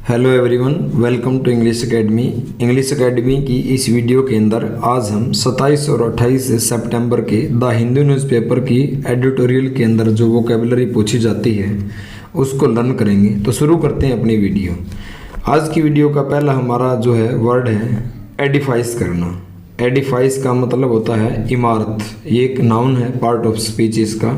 Hello everyone, welcome to English academy. English academy की इस video के अंदर आज हम 27 और 28 सितंबर के द हिंदू न्यूज़पेपर की एडिटोरियल के अंदर जो वोकेबलरी पूछी जाती है उसको लर्न करेंगे। तो शुरू करते हैं अपनी वीडियो। आज की वीडियो का पहला हमारा जो है वर्ड है एडिफाइस करना। एडिफाइस का मतलब होता है इमारत। ये एक नाउन है, पार्ट ऑफ स्पीच इसका।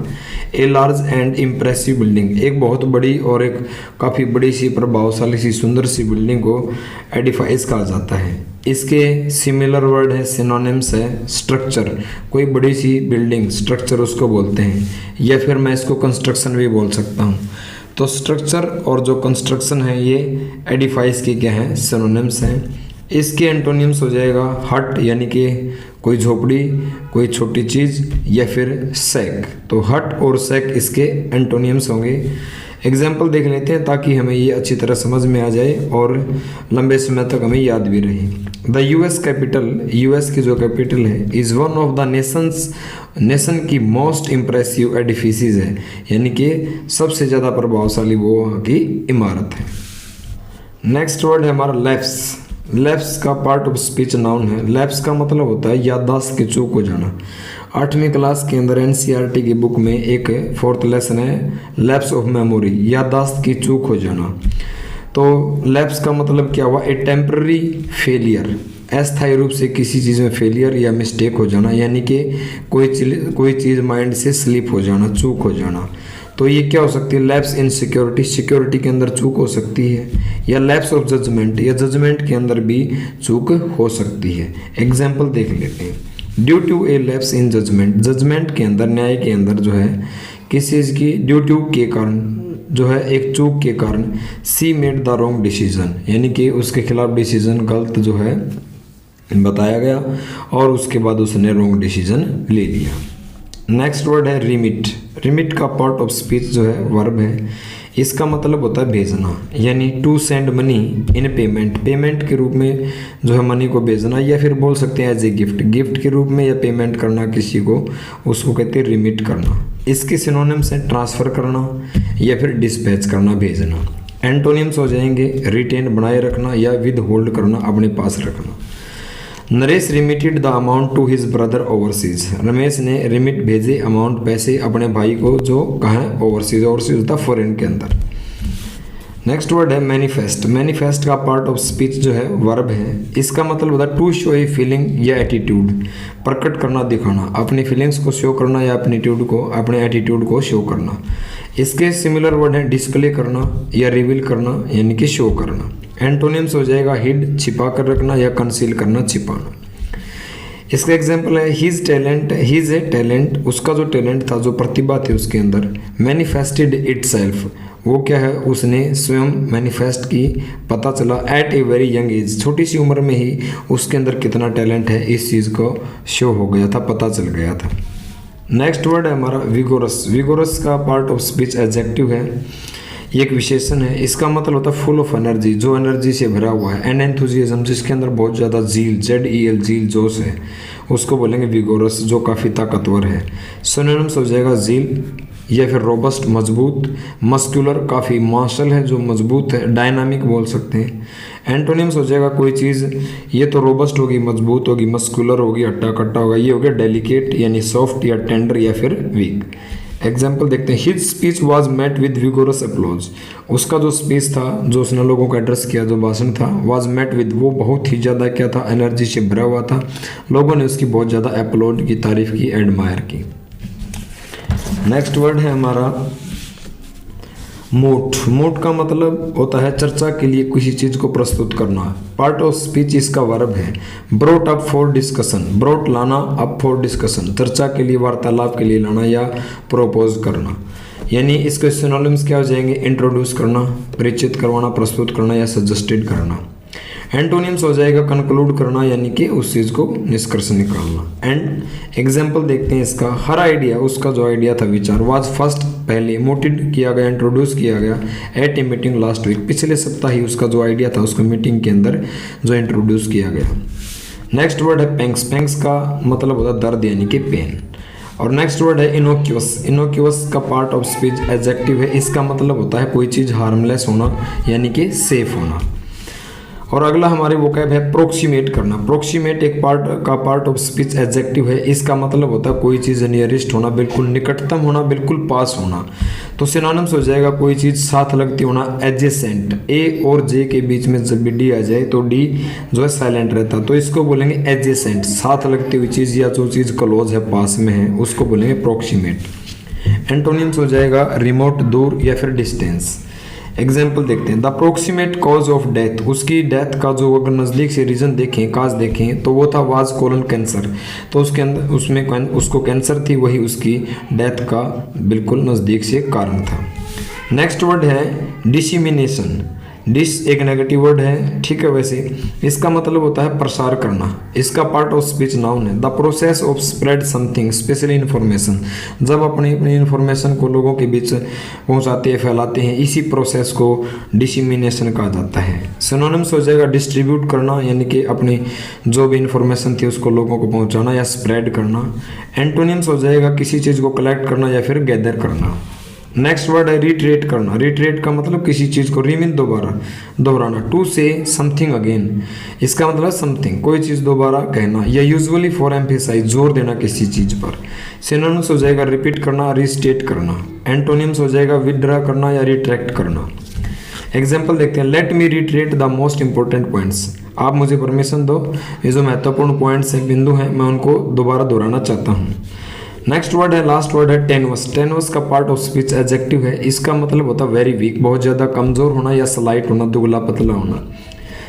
A large and impressive building, एक बहुत बड़ी और एक काफ़ी बड़ी सी प्रभावशाली सी सुंदर सी बिल्डिंग को एडिफाइस कहा जाता है। इसके सिमिलर वर्ड है, सिनोनिम्स है स्ट्रक्चर। कोई बड़ी सी बिल्डिंग स्ट्रक्चर उसको बोलते हैं, या फिर मैं इसको कंस्ट्रक्शन भी बोल सकता हूँ। तो स्ट्रक्चर और जो कंस्ट्रक्शन है ये एडिफाइस की क्या है, सिनोनिम्स हैं। इसके एंटोनिम्स हो जाएगा हट यानी कि कोई झोपड़ी, कोई छोटी चीज़, या फिर सैक। तो हट और सैक इसके एंटोनिम्स होंगे। एग्जाम्पल देख लेते हैं ताकि हमें ये अच्छी तरह समझ में आ जाए और लंबे समय तक हमें याद भी रहे। द यूएस कैपिटल, यूएस की जो कैपिटल है, is one of the nation की मोस्ट इम्प्रेसिव एडिफिसेस है, यानी कि सबसे ज़्यादा प्रभावशाली वो वहाँ की इमारत है। नेक्स्ट वर्ड है हमारा लैप्स। लैप्स का पार्ट ऑफ स्पीच नाउन है। लैप्स का मतलब होता है याददाश्त की चूक हो जाना। 8वीं क्लास के अंदर एनसीईआरटी की बुक में एक 4th लेसन है लैप्स ऑफ मेमोरी, याददाश्त की चूक हो जाना। तो लैप्स का मतलब क्या हुआ, ए टेम्पररी फेलियर, अस्थायी रूप से किसी चीज़ में फेलियर या मिस्टेक हो जाना, यानी कि कोई चीज़ माइंड से स्लिप हो जाना, चूक हो जाना। तो ये क्या हो सकती है, लैप्स इन सिक्योरिटी, सिक्योरिटी के अंदर चूक हो सकती है, या लैप्स ऑफ जजमेंट, या जजमेंट के अंदर भी चूक हो सकती है। एग्जाम्पल देख लेते हैं। Due to a lapse in judgement, judgement के अंदर, न्याय के अंदर जो है किसी चीज़ की ड्यू टू के कारण जो है, एक चूक के कारण, सी मेड द रॉन्ग डिसीजन, यानी कि उसके खिलाफ डिसीजन गलत जो है बताया गया और उसके बाद उसने रॉन्ग डिसीजन ले लिया। नेक्स्ट वर्ड है रिमिट। रिमिट का पार्ट ऑफ स्पीच जो है वर्ब है। इसका मतलब होता है भेजना, यानी to send money in payment, payment के रूप में जो है मनी को भेजना, या फिर बोल सकते हैं एज ए गिफ्ट, गिफ्ट के रूप में या पेमेंट करना किसी को, उसको कहते हैं रिमिट करना। इसके सिनोनिम्स हैं ट्रांसफ़र करना या फिर डिस्पैच करना, भेजना। एंटोनिम्स हो जाएंगे रिटेन बनाए रखना या विद होल्ड करना, अपने पास रखना। Naresh remitted the amount to his brother overseas, Ramesh ने रिमिट भेजे अमाउंट, पैसे अपने भाई को जो कहाँ है ओवरसीज, ओवरसीज होता है फॉरेन के अंदर। नेक्स्ट वर्ड है मैनिफेस्ट। मैनिफेस्ट का पार्ट ऑफ स्पीच जो है वर्ब है। इसका मतलब होता है टू शो ए फीलिंग या एटीट्यूड, प्रकट करना, दिखाना, अपनी फीलिंग्स को शो करना या अपने एटीट्यूड को शो करना। इसके सिमिलर वर्ड है डिस्प्ले करना या रिवील करना, यानी कि शो करना। एंटोनिम्स हो जाएगा हिड, छिपा कर रखना, या कंसील करना, छिपाना। इसका एग्जाम्पल है हीज ए टैलेंट, उसका जो टैलेंट था, जो प्रतिभा थी उसके अंदर, मैनिफेस्टेड इटसेल्फ, वो क्या है, उसने स्वयं मैनिफेस्ट की, पता चला at a very young age, छोटी सी उम्र में ही उसके अंदर कितना टैलेंट है इस चीज़ को शो हो गया था, पता चल गया था। नेक्स्ट वर्ड है हमारा विगोरस। विगोरस का पार्ट ऑफ स्पीच एडजेक्टिव है, ये एक विशेषण है। इसका मतलब होता है फुल ऑफ एनर्जी, जो एनर्जी से भरा हुआ है। एन एंथुजियाज्म, जिसके अंदर बहुत ज़्यादा जील, ZEL, जील, जोश है, उसको बोलेंगे विगोरस, जो काफ़ी ताकतवर है। सिनोनिम्स हो जाएगा जील या फिर रोबस्ट, मजबूत, मस्कुलर, काफ़ी मार्शल है, जो मजबूत है, डायनामिक बोल सकते हैं। एंटोनिम्स हो जाएगा कोई चीज़, ये तो रोबस्ट होगी, मजबूत होगी, मस्कुलर होगी, हट्टा कट्टा होगा, ये हो गया डेलिकेट यानी सॉफ्ट या टेंडर या फिर वीक। एग्जाम्पल देखते हैं। His speech was met with vigorous applause, उसका जो स्पीच था, जो उसने लोगों को एड्रेस किया, जो भाषण था, वॉज मेट विद, वो बहुत ही ज़्यादा क्या था, एनर्जी से भरा हुआ था, लोगों ने उसकी बहुत ज़्यादा अपलोड की, तारीफ की, एडमायर की। नेक्स्ट वर्ड है हमारा मोट। मोट का मतलब होता है चर्चा के लिए किसी चीज़ को प्रस्तुत करना। पार्ट ऑफ स्पीच इसका वर्ब है brought up for discussion, brought लाना, अप फॉर डिस्कशन, चर्चा के लिए, वार्तालाप के लिए लाना या प्रोपोज करना। यानी इसके सिनोनिम्स क्या हो जाएंगे, इंट्रोड्यूस करना, परिचित करवाना, प्रस्तुत करना या सजेस्टेड करना। एंटोनिम्स हो जाएगा कंक्लूड करना, यानी कि उस चीज़ को निष्कर्ष निकालना। एंड एग्जाम्पल देखते हैं इसका। हर आइडिया, उसका जो आइडिया था, विचार, वाज फर्स्ट, पहले, मोटिव किया गया, इंट्रोड्यूस किया गया, eight a meeting last week, पिछले सप्ताह ही उसका जो आइडिया था उसको मीटिंग के अंदर जो इंट्रोड्यूस किया गया। नेक्स्ट वर्ड है पैंक्स। पैंक्स का मतलब होता है दर्द यानी कि पेन। और नेक्स्ट वर्ड है इनोक्यूअस। इनोक्यूअस का पार्ट ऑफ स्पीच एडजेक्टिव है, इसका मतलब होता है कोई चीज़ हार्मलेस होना यानी कि सेफ होना। और अगला हमारे वोकैब है प्रोक्सीमेट करना। प्रोक्सीमेट एक पार्ट ऑफ स्पीच एडजेक्टिव है, इसका मतलब होता है कोई चीज़ नियरेस्ट होना, बिल्कुल निकटतम होना, बिल्कुल पास होना। तो सिनोनिम्स हो जाएगा कोई चीज़ साथ लगती होना, एडजेसेंट। ए और जे के बीच में जब भी डी आ जाए तो डी जो है साइलेंट रहता है, तो इसको बोलेंगे एडजेसेंट, साथ लगती हुई चीज़ या जो चीज़ क्लोज है, पास में है, उसको बोलेंगे प्रोक्सीमेट। एंटोनिम्स हो जाएगा रिमोट, दूर या फिर डिस्टेंस। एग्जाम्पल देखते हैं। The approximate cause of death, उसकी डेथ का जो अगर नज़दीक से रीज़न देखें, काज देखें, तो वो था वाज कोलन कैंसर। तो उसके अंदर उसमें उसको कैंसर थी, वही उसकी डेथ का बिल्कुल नज़दीक से कारण था। नेक्स्ट वर्ड है डिसिमिनेशन। डिस एक नेगेटिव वर्ड है, ठीक है। वैसे इसका मतलब होता है प्रसार करना, इसका पार्ट ऑफ स्पीच नाउन है। The process of spread something specially information, जब अपनी इन्फॉर्मेशन को लोगों के बीच पहुंचाते हैं, फैलाते हैं, इसी प्रोसेस को डिसिमिनेशन कहा जाता है। सिनोनिम्स हो जाएगा डिस्ट्रीब्यूट करना यानी कि अपनी जो भी इंफॉर्मेशन थी उसको लोगों को पहुँचाना या स्प्रेड करना। एंटोनिम्स हो जाएगा किसी चीज़ को कलेक्ट करना या फिर गैदर करना। नेक्स्ट वर्ड है रिट्रेट करना। रिट्रेट का मतलब किसी चीज़ को रिमीन दोबारा दोहराना। टू से समथिंग अगेन, इसका मतलब समथिंग कोई चीज़ दोबारा कहना, या यूजुअली फॉर एम्फेसाइज जोर देना किसी चीज़ पर। सिनोनिम्स हो जाएगा रिपीट करना, रिस्टेट करना। एंटोनिम्स हो जाएगा विदड्रा करना या रिट्रैक्ट करना। एग्जाम्पल देखते हैं। Let me retreat the most important points, आप मुझे परमिशन दो, ये जो महत्वपूर्ण पॉइंट्स हैं, बिंदु हैं, मैं उनको दोबारा दोहराना चाहता हूँ। नेक्स्ट वर्ड है, लास्ट वर्ड है टेनवस। टेनवस का पार्ट ऑफ स्पीच एडजेक्टिव है, इसका मतलब होता है वेरी वीक, बहुत ज़्यादा कमज़ोर होना या स्लाइट होना, दुबला पतला होना।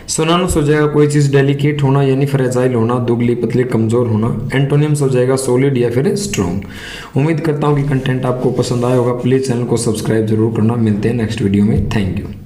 सिनोनिम्स हो जाएगा कोई चीज़ डेलिकेट होना यानी फ्रेजाइल होना, दुबली पतली कमज़ोर होना। एंटोनिम्स हो जाएगा सॉलिड या फिर स्ट्रॉन्ग। उम्मीद करता हूँ कि कंटेंट आपको पसंद आया होगा। प्लीज़ चैनल को सब्सक्राइब जरूर करना। मिलते हैं नेक्स्ट वीडियो में। Thank you.